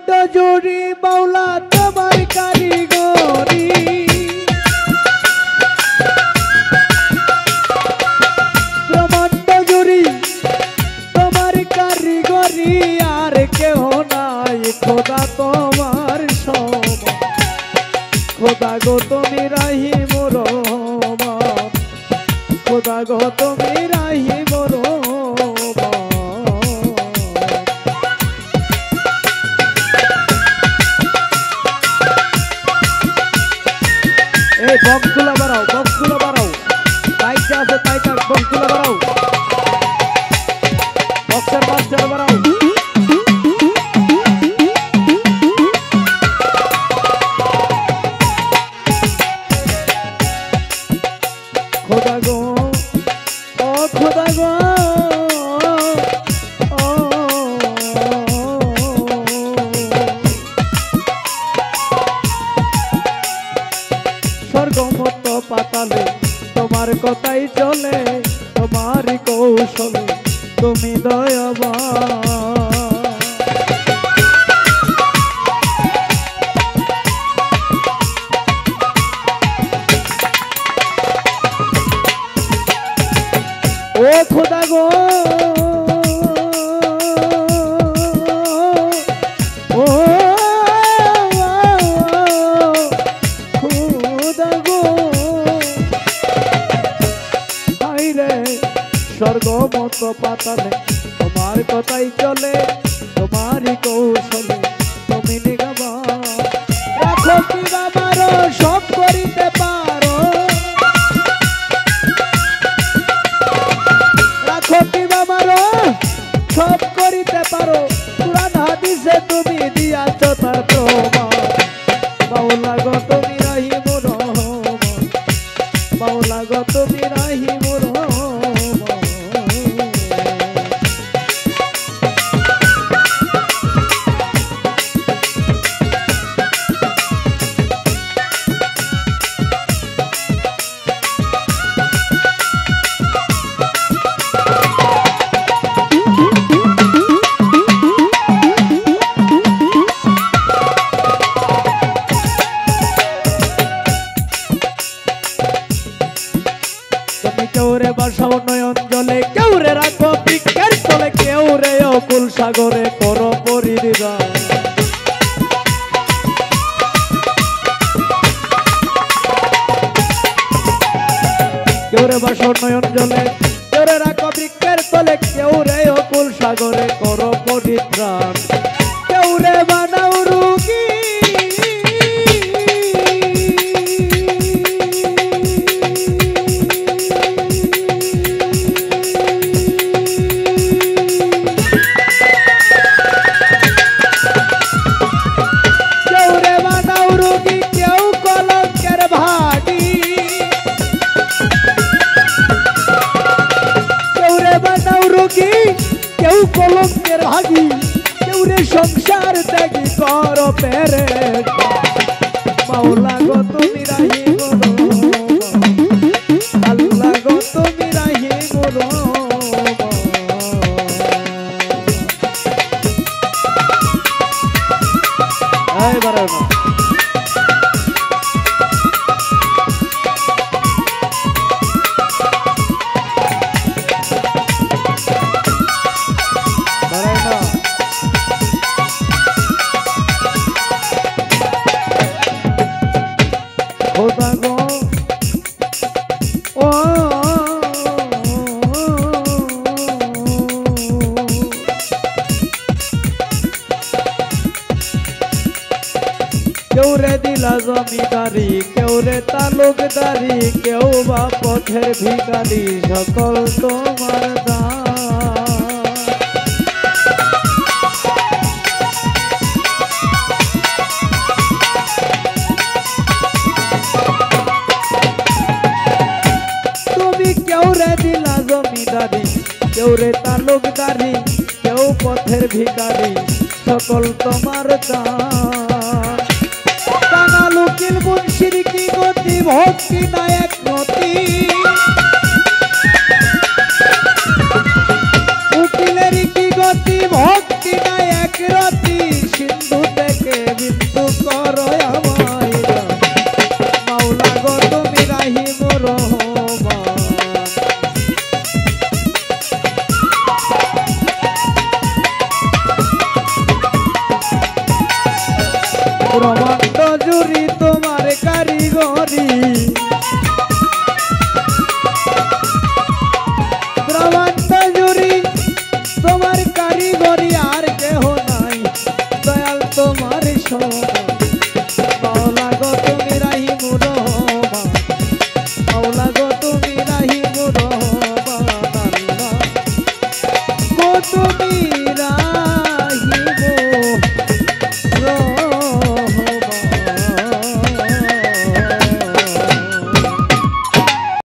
জুড়ি বাউলা তোমার কারিগরি ব্রহ্মাণ্ড জুড়ি তোমার কারিগরি আর কেহ নাই খোদা তোমার সমান খোদা গো তুমি রাহিম রহমান খোদা গো তুমি রাহিম রহমান এই বক্সগুলো বাড়াও তাইটা আছে তাইটা বক্সগুলো বাড়াও বক্সের মাস্টার বাড়াও খোদা গো ও খোদা গো স্বর্গমত পাতালে তোমার কথাই চলে তোমারই কৌশলে তুমি দয়াবান ও খোদা গো ও খোদা গো হাইরে স্বর্গমত পাতালে তোমার কথাই চলে তোমারই কৌশলে তুমি নিগমান রাখো কি বাবারো সব করিতে পারো সব করিতে পারো কুরআন হাদিসে তুমি দিয়াছো তার প্রমাণ মাওলা গো তুমি রাহিম রহমান মাওলা গো তুমি রাহিম রহমান কেউরে বাসাও নয়ন জলে কেউরে রাখো বৃক্ষের তলে কেউরে অকুল সাগরে করো পরিদিদান কেউরে বাসাও নয়ন জলে কেউরে রাখো বৃক্ষের তলে কেউরে অকুল সাগরে করো পরিত্রাণ কেউরে বানাও রুগী কেউ কলঙ্কের ভাগি কেউ রে সংসার ত্যাগী কর পেরে মাওলা গো তুমি রাহিম রহমান আল্লাহ গো তুমি রাহিম রহমান বাড়াও না খোদা গো ও কেউ রে দিলা জমিদারি কেউ রে তালুকদারি কেউ বা পথের ভিখারি সকল তোমার দান জমিদারি কেউ রে তালুকদারি কেউ পথের ভিখারি সকল তোমার দান কাঙাল উকিল মুন্সির কি গতি ভক্তি নায়ক নতি উকিলের কি গতি ভক্তি নায়ক রতি সিন্ধুতে ব্রহ্মাণ্ড জুড়ি তোমার কারিগরি